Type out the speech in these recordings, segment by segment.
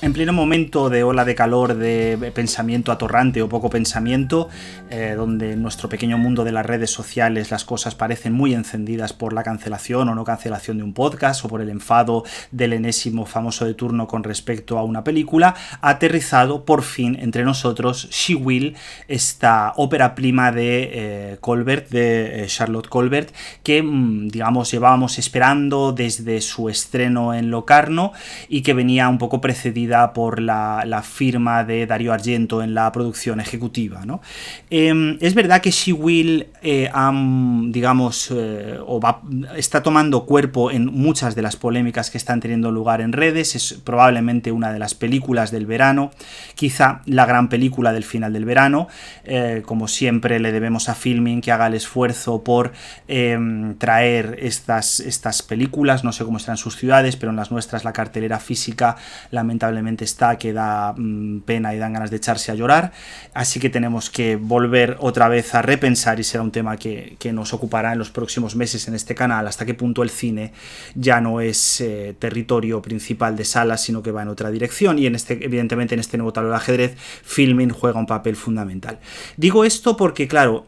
En pleno momento de ola de calor, de pensamiento atorrante o poco pensamiento, donde en nuestro pequeño mundo de las redes sociales las cosas parecen muy encendidas por la cancelación o no cancelación de un podcast o por el enfado del enésimo famoso de turno con respecto a una película, ha aterrizado por fin entre nosotros She Will, esta ópera prima de Colbert, de Charlotte Colbert, que digamos llevábamos esperando desde su estreno en Locarno y que venía un poco precedida por la firma de Dario Argento en la producción ejecutiva, ¿no? Es verdad que She Will está tomando cuerpo en muchas de las polémicas que están teniendo lugar en redes. Es probablemente una de las películas del verano, quizá la gran película del final del verano. Como siempre le debemos a Filmin que haga el esfuerzo por traer estas películas. No sé cómo están en sus ciudades, pero en las nuestras la cartelera física lamentablemente está que da pena y dan ganas de echarse a llorar, así que tenemos que volver otra vez a repensar, y será un tema que nos ocupará en los próximos meses en este canal, hasta qué punto el cine ya no es territorio principal de salas, sino que va en otra dirección, y evidentemente en este nuevo tablero de ajedrez Filmin juega un papel fundamental. Digo esto porque, claro,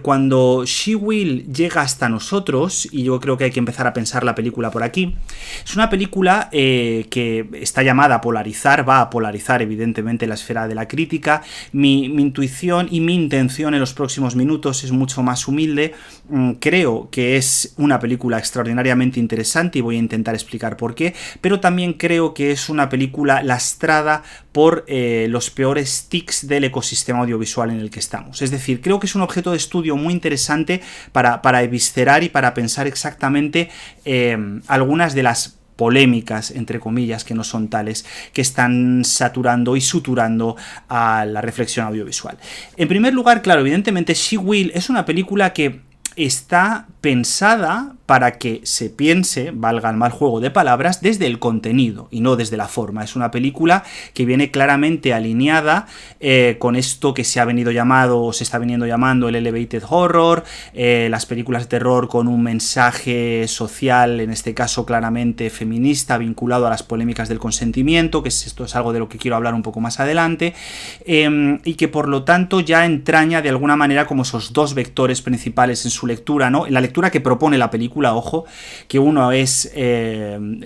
cuando She Will llega hasta nosotros, y yo creo que hay que empezar a pensar la película por aquí, es una película que está llamada a polarizar, va a polarizar evidentemente la esfera de la crítica. Mi intuición y mi intención en los próximos minutos es mucho más humilde. Creo que es una película extraordinariamente interesante y voy a intentar explicar por qué, pero también creo que es una película lastrada por los peores tics del ecosistema audiovisual en el que estamos. Es decir, creo que es un objeto de estudio muy interesante para eviscerar y para pensar exactamente algunas de las polémicas, entre comillas, que no son tales, que están saturando y suturando a la reflexión audiovisual. En primer lugar, claro, evidentemente She Will es una película que está pensada para que se piense, valga el mal juego de palabras, desde el contenido y no desde la forma. Es una película que viene claramente alineada con esto que se ha venido llamado o se está viniendo llamando el elevated horror, las películas de terror con un mensaje social, en este caso claramente feminista, vinculado a las polémicas del consentimiento, que esto es algo de lo que quiero hablar un poco más adelante, y que por lo tanto ya entraña de alguna manera como esos dos vectores principales en su lectura, ¿no? En la lectura que propone la película, ojo, que uno es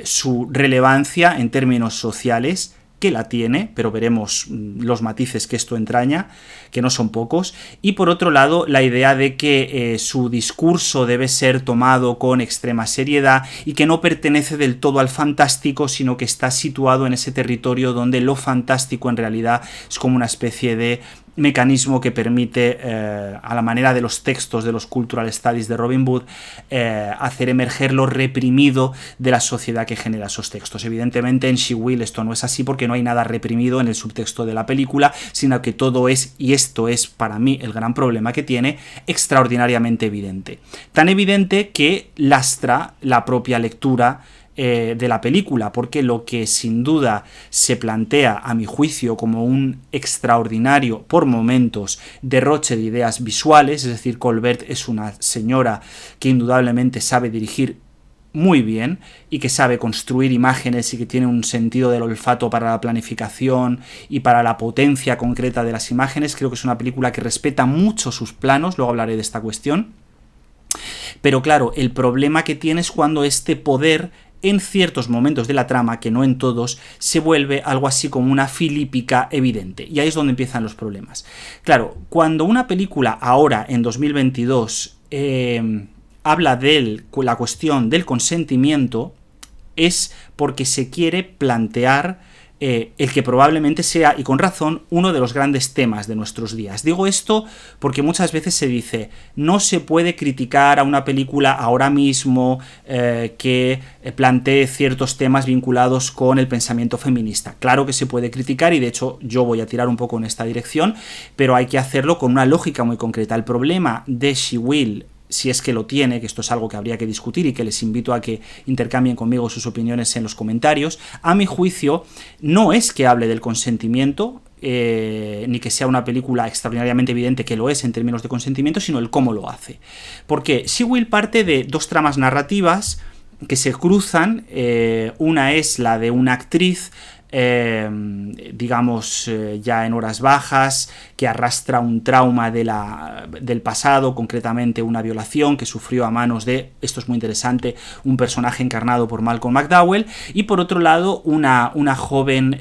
su relevancia en términos sociales, que la tiene, pero veremos los matices que esto entraña, que no son pocos, y por otro lado la idea de que su discurso debe ser tomado con extrema seriedad y que no pertenece del todo al fantástico, sino que está situado en ese territorio donde lo fantástico en realidad es como una especie de mecanismo que permite, a la manera de los textos de los Cultural Studies de Robin Wood, hacer emerger lo reprimido de la sociedad que genera esos textos. Evidentemente en She Will esto no es así, porque no hay nada reprimido en el subtexto de la película, sino que todo es, y esto es para mí el gran problema que tiene, extraordinariamente evidente. Tan evidente que lastra la propia lectura de la película, porque lo que sin duda se plantea, a mi juicio, como un extraordinario, por momentos, derroche de ideas visuales, es decir, Colbert es una señora que indudablemente sabe dirigir muy bien y que sabe construir imágenes y que tiene un sentido del olfato para la planificación y para la potencia concreta de las imágenes. Creo que es una película que respeta mucho sus planos, luego hablaré de esta cuestión. Pero claro, el problema que tiene es cuando este poder, en ciertos momentos de la trama, que no en todos, se vuelve algo así como una filípica evidente. Y ahí es donde empiezan los problemas. Claro, cuando una película ahora, en 2022, habla de la cuestión del consentimiento, es porque se quiere plantear el que probablemente sea, y con razón, uno de los grandes temas de nuestros días. Digo esto porque muchas veces se dice, no se puede criticar a una película ahora mismo que plantee ciertos temas vinculados con el pensamiento feminista. Claro que se puede criticar, y de hecho yo voy a tirar un poco en esta dirección, pero hay que hacerlo con una lógica muy concreta. El problema de She Will, si es que lo tiene, que esto es algo que habría que discutir y que les invito a que intercambien conmigo sus opiniones en los comentarios, a mi juicio no es que hable del consentimiento, ni que sea una película extraordinariamente evidente, que lo es en términos de consentimiento, sino el cómo lo hace. Porque She Will parte de dos tramas narrativas que se cruzan. Una es la de una actriz digamos, ya en horas bajas, que arrastra un trauma del pasado, concretamente una violación que sufrió a manos de, esto es muy interesante, un personaje encarnado por Malcolm McDowell, y por otro lado una joven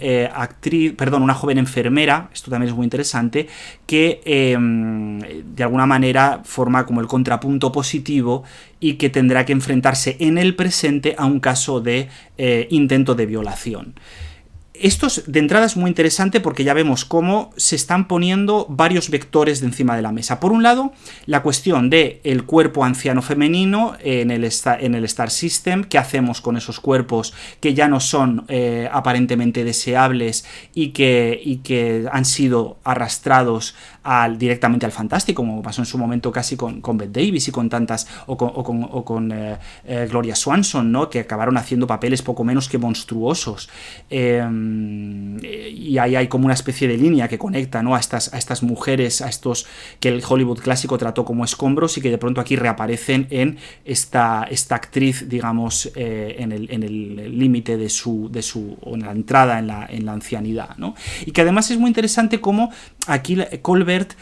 una joven enfermera, esto también es muy interesante, que de alguna manera forma como el contrapunto positivo y que tendrá que enfrentarse en el presente a un caso de intento de violación. Esto de entrada es muy interesante porque ya vemos cómo se están poniendo varios vectores de encima de la mesa. Por un lado, la cuestión del cuerpo anciano femenino en el Star System, qué hacemos con esos cuerpos que ya no son aparentemente deseables y que han sido arrastrados directamente al fantástico, como pasó en su momento casi con Bette Davis y con tantas, o con Gloria Swanson, ¿no? Que acabaron haciendo papeles poco menos que monstruosos. Y ahí hay como una especie de línea que conecta, ¿no? a estas mujeres, a estos que el Hollywood clásico trató como escombros y que de pronto aquí reaparecen en esta actriz, digamos, en el límite o en la entrada en la ancianidad, ¿no? Y que además es muy interesante cómo aquí Colbert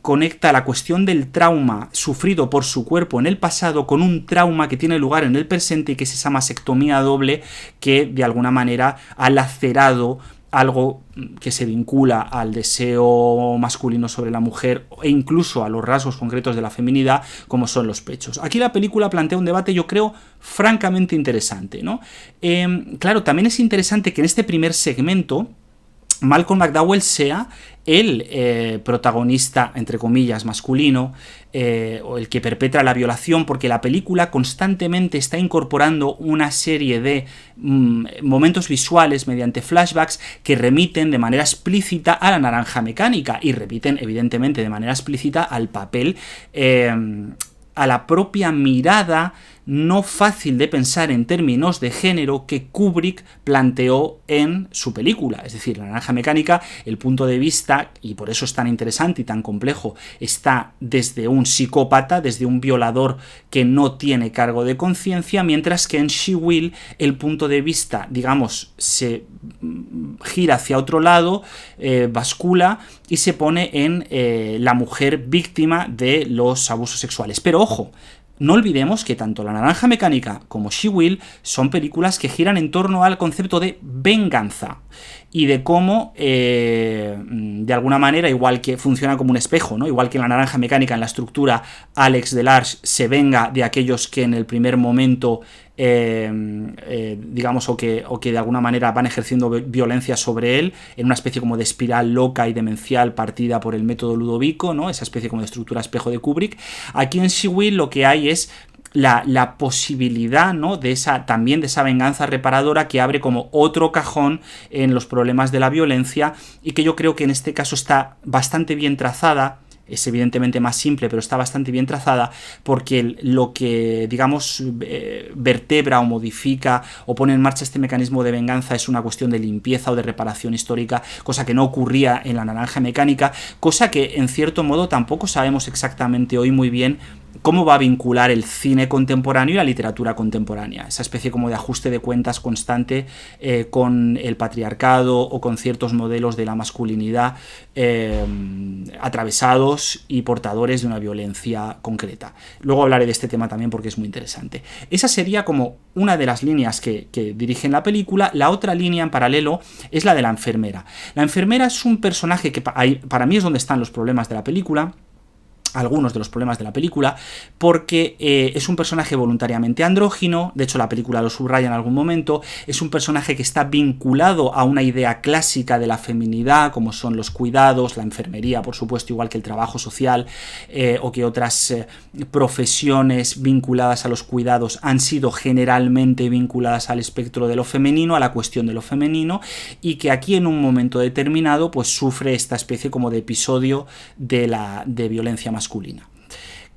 conecta la cuestión del trauma sufrido por su cuerpo en el pasado con un trauma que tiene lugar en el presente y que es esa mastectomía doble que de alguna manera ha lacerado algo que se vincula al deseo masculino sobre la mujer e incluso a los rasgos concretos de la feminidad, como son los pechos. Aquí la película plantea un debate, yo creo, francamente interesante, ¿no? Claro, también es interesante que en este primer segmento Malcolm McDowell sea el protagonista, entre comillas, masculino, o el que perpetra la violación, porque la película constantemente está incorporando una serie de momentos visuales mediante flashbacks que remiten de manera explícita a la naranja mecánica y repiten evidentemente de manera explícita al papel, a la propia mirada no fácil de pensar en términos de género que Kubrick planteó en su película. Es decir, La naranja mecánica, el punto de vista, y por eso es tan interesante y tan complejo, está desde un psicópata, desde un violador que no tiene cargo de conciencia, mientras que en She Will el punto de vista, digamos, se gira hacia otro lado, bascula y se pone en la mujer víctima de los abusos sexuales. Pero ojo, no olvidemos que tanto La naranja mecánica como She Will son películas que giran en torno al concepto de venganza y de cómo, de alguna manera, igual que funciona como un espejo, ¿no? Igual que en La naranja mecánica, en la estructura, Alex Delarge se venga de aquellos que en el primer momento, digamos, o que de alguna manera van ejerciendo violencia sobre él, en una especie como de espiral loca y demencial partida por el método Ludovico, ¿no? Esa especie como de estructura espejo de Kubrick. Aquí en She Will lo que hay es la posibilidad, ¿no? también de esa venganza reparadora que abre como otro cajón en los problemas de la violencia y que yo creo que en este caso está bastante bien trazada. Es evidentemente más simple, pero está bastante bien trazada porque lo que, digamos, vertebra o modifica o pone en marcha este mecanismo de venganza es una cuestión de limpieza o de reparación histórica, cosa que no ocurría en La naranja mecánica, cosa que en cierto modo tampoco sabemos exactamente hoy muy bien cómo va a vincular el cine contemporáneo y la literatura contemporánea, esa especie como de ajuste de cuentas constante con el patriarcado o con ciertos modelos de la masculinidad atravesados y portadores de una violencia concreta. Luego hablaré de este tema también porque es muy interesante. Esa sería como una de las líneas que dirigen la película. La otra línea en paralelo es la de la enfermera. La enfermera es un personaje que para mí es donde están los problemas de la película, algunos de los problemas de la película, porque es un personaje voluntariamente andrógino, de hecho la película lo subraya en algún momento, es un personaje que está vinculado a una idea clásica de la feminidad, como son los cuidados, la enfermería, por supuesto, igual que el trabajo social, o que otras profesiones vinculadas a los cuidados han sido generalmente vinculadas al espectro de lo femenino, a la cuestión de lo femenino, y que aquí en un momento determinado pues sufre esta especie como de episodio de violencia masculina.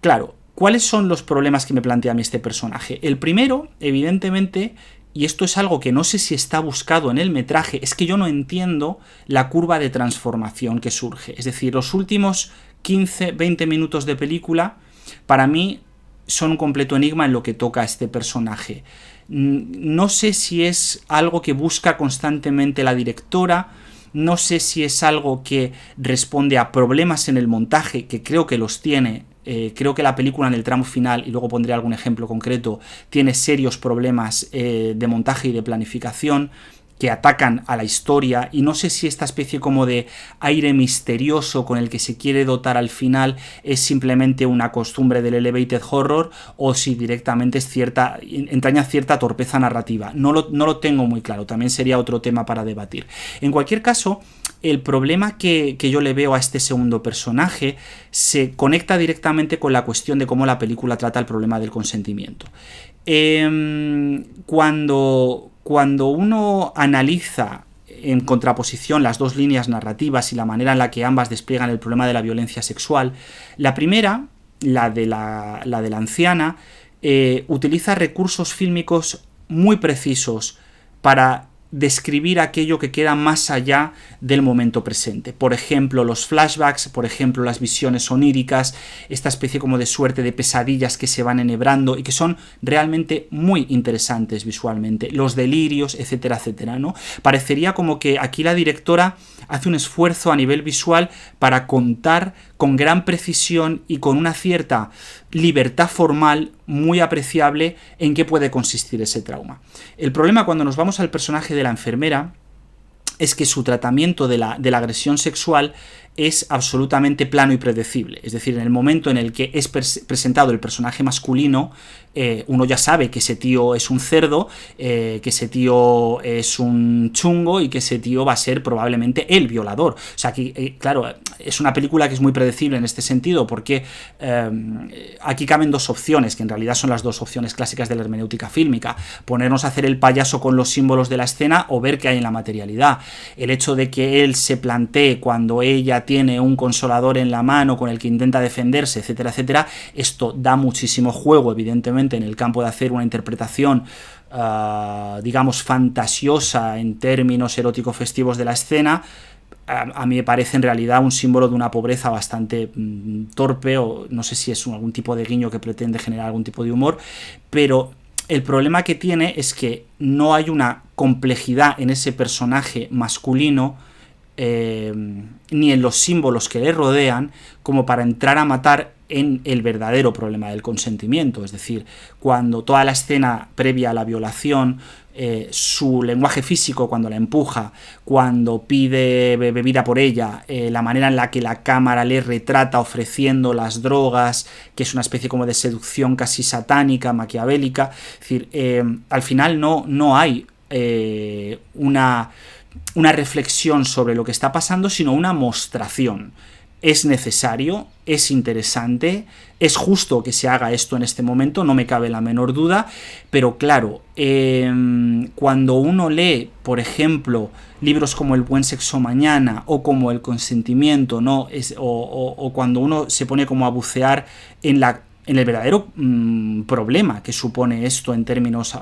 Claro, ¿cuáles son los problemas que me plantea a mí este personaje? El primero, evidentemente, y esto es algo que no sé si está buscado en el metraje, es que yo no entiendo la curva de transformación que surge. Es decir, los últimos 15-20 minutos de película, para mí, son un completo enigma en lo que toca a este personaje. No sé si es algo que busca constantemente la directora, no sé si es algo que responde a problemas en el montaje, que creo que los tiene. Creo que la película en el tramo final, y luego pondré algún ejemplo concreto, tiene serios problemas de montaje y de planificación que atacan a la historia, y no sé si esta especie como de aire misterioso con el que se quiere dotar al final es simplemente una costumbre del elevated horror o si directamente es entraña cierta torpeza narrativa. No lo tengo muy claro, también sería otro tema para debatir. En cualquier caso, el problema que yo le veo a este segundo personaje se conecta directamente con la cuestión de cómo la película trata el problema del consentimiento. Cuando uno analiza en contraposición las dos líneas narrativas y la manera en la que ambas despliegan el problema de la violencia sexual, la primera, la de la anciana, utiliza recursos fílmicos muy precisos para describir aquello que queda más allá del momento presente. Por ejemplo, los flashbacks, por ejemplo, las visiones oníricas, esta especie como de suerte de pesadillas que se van enhebrando y que son realmente muy interesantes visualmente, los delirios, etcétera, etcétera, ¿no? Parecería como que aquí la directora hace un esfuerzo a nivel visual para contar con gran precisión y con una cierta libertad formal muy apreciable en qué puede consistir ese trauma. El problema cuando nos vamos al personaje de la enfermera es que su tratamiento de la agresión sexual es absolutamente plano y predecible. Es decir, en el momento en el que es presentado el personaje masculino, uno ya sabe que ese tío es un cerdo, que ese tío es un chungo y que ese tío va a ser probablemente el violador. O sea, aquí, claro, es una película que es muy predecible en este sentido porque aquí caben dos opciones, que en realidad son las dos opciones clásicas de la hermenéutica fílmica: ponernos a hacer el payaso con los símbolos de la escena o ver qué hay en la materialidad. El hecho de que él se plantee cuando ella tiene un consolador en la mano con el que intenta defenderse, etcétera, etcétera, esto da muchísimo juego, evidentemente, en el campo de hacer una interpretación digamos fantasiosa en términos erótico-festivos de la escena. A mí me parece en realidad un símbolo de una pobreza bastante torpe, o no sé si es algún tipo de guiño que pretende generar algún tipo de humor, pero el problema que tiene es que no hay una complejidad en ese personaje masculino ni en los símbolos que le rodean como para entrar a matar en el verdadero problema del consentimiento. Es decir, cuando toda la escena previa a la violación, su lenguaje físico cuando la empuja, cuando pide bebida por ella, la manera en la que la cámara le retrata ofreciendo las drogas, que es una especie como de seducción casi satánica, maquiavélica. Es decir, al final no hay una reflexión sobre lo que está pasando, sino una mostración. Es necesario, es interesante, es justo que se haga esto en este momento, no me cabe la menor duda, pero claro, cuando uno lee, por ejemplo, libros como El buen sexo mañana o como El consentimiento, ¿no? o cuando uno se pone como a bucear en el verdadero problema que supone esto en términos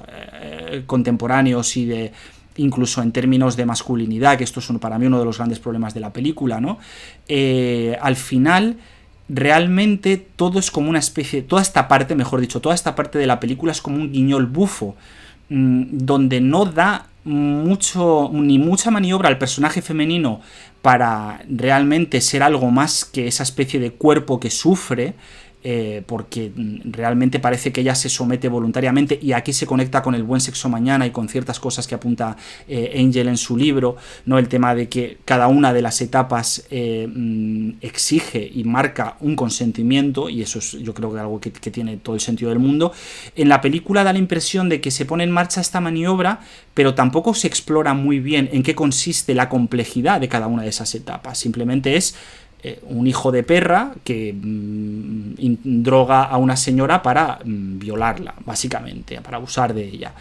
contemporáneos y de incluso en términos de masculinidad, que esto es para mí uno de los grandes problemas de la película, ¿no? Al final, realmente todo es como una especie, toda esta parte de la película es como un guiñol bufo, donde no da ni mucha maniobra al personaje femenino para realmente ser algo más que esa especie de cuerpo que sufre, porque realmente parece que ella se somete voluntariamente, y aquí se conecta con El buen sexo mañana y con ciertas cosas que apunta Angel en su libro, ¿no? El tema de que cada una de las etapas exige y marca un consentimiento, y eso es, yo creo que algo que tiene todo el sentido del mundo. En la película da la impresión de que se pone en marcha esta maniobra, pero tampoco se explora muy bien en qué consiste la complejidad de cada una de esas etapas. Simplemente es un hijo de perra que droga a una señora para violarla, básicamente, para abusar de ella,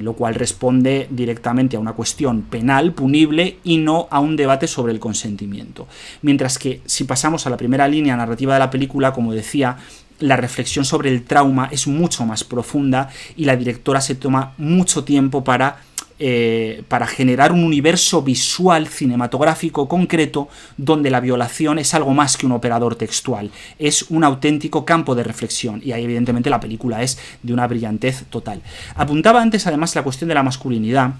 lo cual responde directamente a una cuestión penal, punible, y no a un debate sobre el consentimiento. Mientras que si pasamos a la primera línea narrativa de la película, como decía, la reflexión sobre el trauma es mucho más profunda y la directora se toma mucho tiempo para para generar un universo visual cinematográfico concreto donde la violación es algo más que un operador textual, es un auténtico campo de reflexión, y ahí evidentemente la película es de una brillantez total. Apuntaba antes además la cuestión de la masculinidad,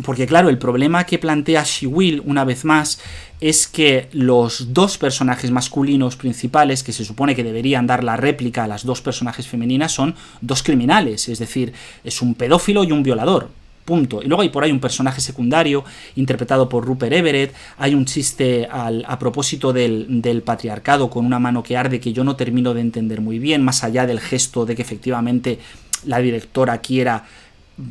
porque claro, el problema que plantea She Will, una vez más, es que los dos personajes masculinos principales, que se supone que deberían dar la réplica a las dos personajes femeninas, son dos criminales, es decir, es un pedófilo y un violador. Punto. Y luego hay por ahí un personaje secundario interpretado por Rupert Everett. Hay un chiste a propósito del patriarcado con una mano que arde que yo no termino de entender muy bien, más allá del gesto de que efectivamente la directora quiera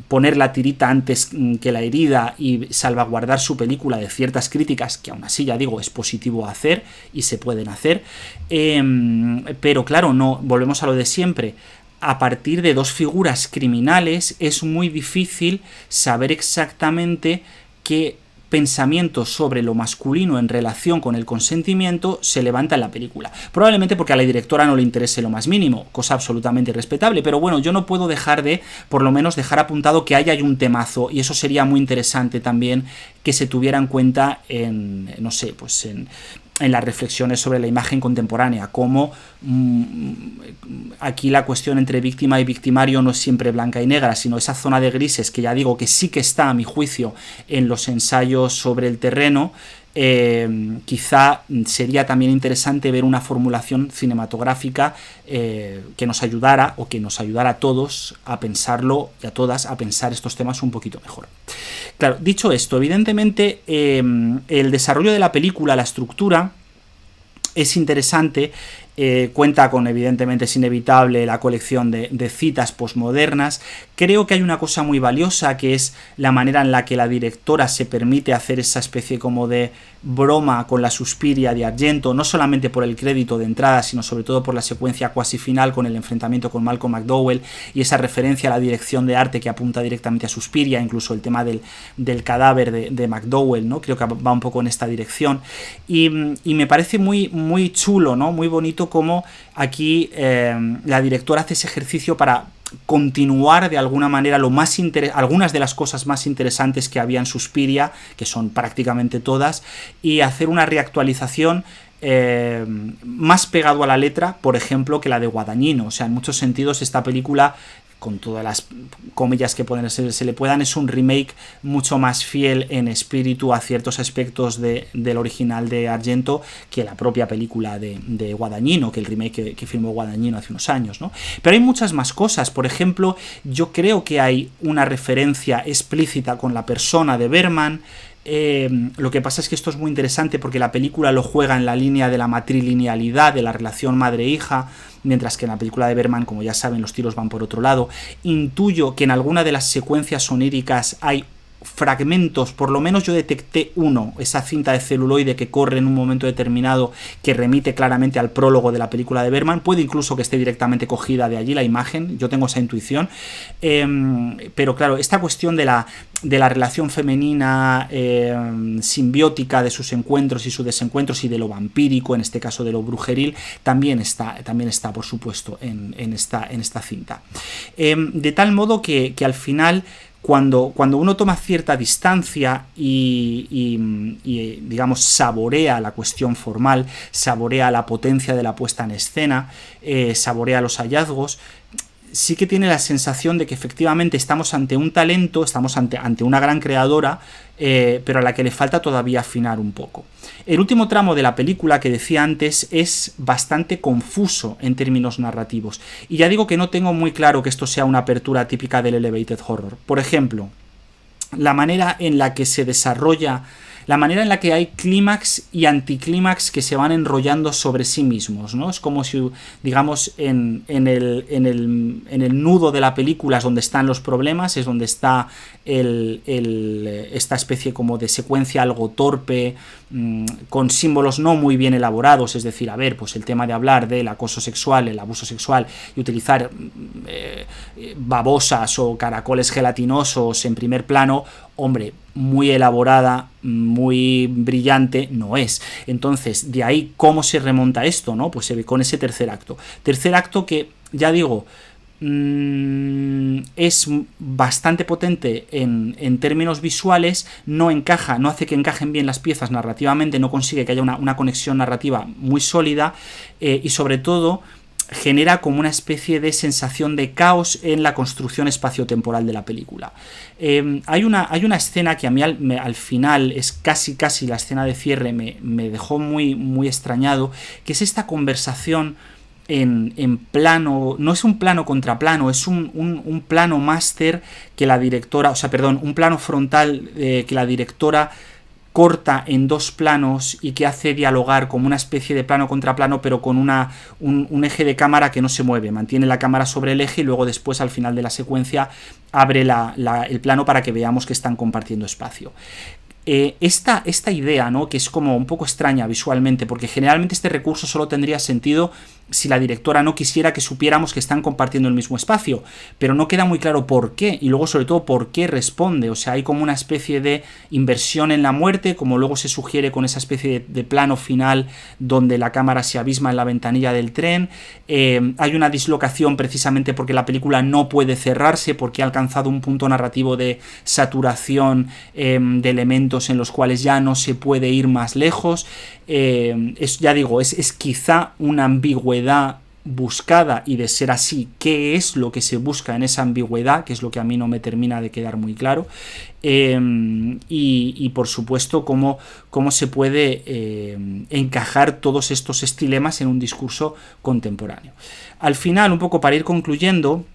poner la tirita antes que la herida y salvaguardar su película de ciertas críticas, que aún así, ya digo, es positivo hacer y se pueden hacer. Pero claro, no, volvemos a lo de siempre. A partir de dos figuras criminales es muy difícil saber exactamente qué pensamientos sobre lo masculino en relación con el consentimiento se levanta en la película. Probablemente porque a la directora no le interese lo más mínimo, cosa absolutamente respetable, pero bueno, yo no puedo dejar de, por lo menos, dejar apuntado que ahí hay un temazo, y eso sería muy interesante también que se tuviera en cuenta en, no sé, pues en las reflexiones sobre la imagen contemporánea, como aquí la cuestión entre víctima y victimario no es siempre blanca y negra, sino esa zona de grises que ya digo que sí que está, a mi juicio, en los ensayos sobre el terreno. Quizá sería también interesante ver una formulación cinematográfica que nos ayudara, o que nos ayudara a todos a pensarlo, y a todas a pensar estos temas un poquito mejor. Claro, dicho esto, evidentemente el desarrollo de la película, la estructura, es interesante. Cuenta con, evidentemente es inevitable, la colección de citas posmodernas. Creo que hay una cosa muy valiosa, que es la manera en la que la directora se permite hacer esa especie como de broma con la Suspiria de Argento, no solamente por el crédito de entrada, sino sobre todo por la secuencia cuasi final con el enfrentamiento con Malcolm McDowell y esa referencia a la dirección de arte que apunta directamente a Suspiria, incluso el tema del cadáver de McDowell, ¿no? Creo que va un poco en esta dirección, y me parece muy, muy chulo, ¿no? Muy bonito como aquí la directora hace ese ejercicio para continuar de alguna manera algunas de las cosas más interesantes que había en Suspiria, que son prácticamente todas, y hacer una reactualización más pegado a la letra, por ejemplo, que la de Guadagnino. O sea, en muchos sentidos esta película, con todas las comillas que se le puedan, es un remake mucho más fiel en espíritu a ciertos aspectos del original de Argento que la propia película de Guadagnino, que el remake que filmó Guadagnino hace unos años, ¿no? Pero hay muchas más cosas. Por ejemplo, yo creo que hay una referencia explícita con la persona de Berman. Lo que pasa es que esto es muy interesante porque la película lo juega en la línea de la matrilinealidad, de la relación madre-hija, mientras que en la película de Berman, como ya saben, los tiros van por otro lado. Intuyo que en alguna de las secuencias oníricas hay fragmentos, por lo menos yo detecté uno, esa cinta de celuloide que corre en un momento determinado, que remite claramente al prólogo de la película de Berman. Puede incluso que esté directamente cogida de allí la imagen, yo tengo esa intuición, pero claro, esta cuestión de la relación femenina simbiótica, de sus encuentros y sus desencuentros, y de lo vampírico, en este caso de lo brujeril, también está por supuesto en esta cinta, de tal modo que al final, cuando uno toma cierta distancia y digamos saborea la cuestión formal, saborea la potencia de la puesta en escena, saborea los hallazgos, sí que tiene la sensación de que efectivamente estamos ante un talento, estamos ante una gran creadora, pero a la que le falta todavía afinar un poco. El último tramo de la película, que decía antes, es bastante confuso en términos narrativos, y ya digo que no tengo muy claro que esto sea una apertura típica del elevated horror. Por ejemplo, la manera en la que se desarrolla, la manera en la que hay clímax y anticlímax que se van enrollando sobre sí mismos, ¿no? Es como si, digamos, en el nudo de la película es donde están los problemas, es donde está esta especie como de secuencia algo torpe, con símbolos no muy bien elaborados, es decir, a ver, pues el tema de hablar del acoso sexual, el abuso sexual, y utilizar babosas o caracoles gelatinosos en primer plano, hombre, muy elaborada, muy brillante no es. Entonces, de ahí, ¿cómo se remonta esto, no? Pues se ve con ese tercer acto. Tercer acto que, ya digo, es bastante potente en términos visuales, no hace que encajen bien las piezas narrativamente, no consigue que haya una conexión narrativa muy sólida, y sobre todo genera como una especie de sensación de caos en la construcción espaciotemporal de la película. Hay una escena que a mí al final es casi la escena de cierre, me dejó muy extrañado, que es esta conversación en plano, no es un plano contra plano, es un plano máster que la directora, un plano frontal que la directora corta en dos planos y que hace dialogar como una especie de plano contra plano, pero con un eje de cámara que no se mueve, mantiene la cámara sobre el eje y luego después al final de la secuencia abre el plano para que veamos que están compartiendo espacio. Esta idea, ¿no?, que es como un poco extraña visualmente, porque generalmente este recurso solo tendría sentido si la directora no quisiera que supiéramos que están compartiendo el mismo espacio, pero no queda muy claro por qué, y luego sobre todo por qué responde. O sea, hay como una especie de inversión en la muerte, como luego se sugiere con esa especie de plano final donde la cámara se abisma en la ventanilla del tren. Hay una dislocación precisamente porque la película no puede cerrarse, porque ha alcanzado un punto narrativo de saturación de elementos en los cuales ya no se puede ir más lejos. Ya digo, es quizá una ambigüedad buscada, y de ser así, ¿qué es lo que se busca en esa ambigüedad? Que es lo que a mí no me termina de quedar muy claro. Y por supuesto cómo se puede encajar todos estos estilemas en un discurso contemporáneo. Al final, un poco para ir concluyendo,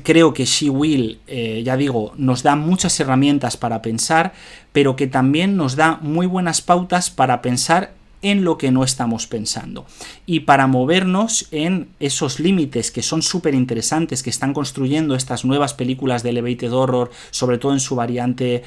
creo que She Will, ya digo, nos da muchas herramientas para pensar, pero que también nos da muy buenas pautas para pensar en lo que no estamos pensando y para movernos en esos límites que son súper interesantes que están construyendo estas nuevas películas de elevated horror, sobre todo en su variante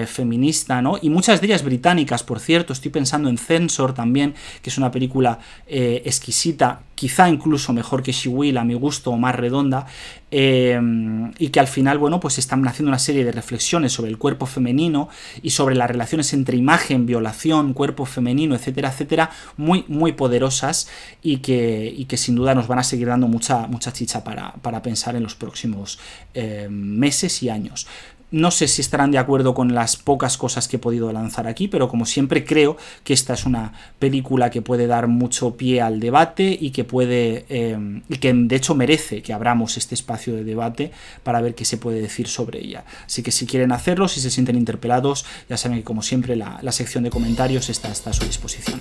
feminista, ¿no? Y muchas de ellas británicas, por cierto. Estoy pensando en Censor también, que es una película exquisita, quizá incluso mejor que She Will a mi gusto, o más redonda, y que al final, bueno, pues están haciendo una serie de reflexiones sobre el cuerpo femenino y sobre las relaciones entre imagen, violación, cuerpo femenino, etcétera, etcétera, muy poderosas, y que sin duda nos van a seguir dando mucha chicha para pensar en los próximos meses y años. No sé si estarán de acuerdo con las pocas cosas que he podido lanzar aquí, pero como siempre creo que esta es una película que puede dar mucho pie al debate y que y que de hecho merece que abramos este espacio de debate para ver qué se puede decir sobre ella. Así que si quieren hacerlo, si se sienten interpelados, ya saben que como siempre la sección de comentarios está a su disposición.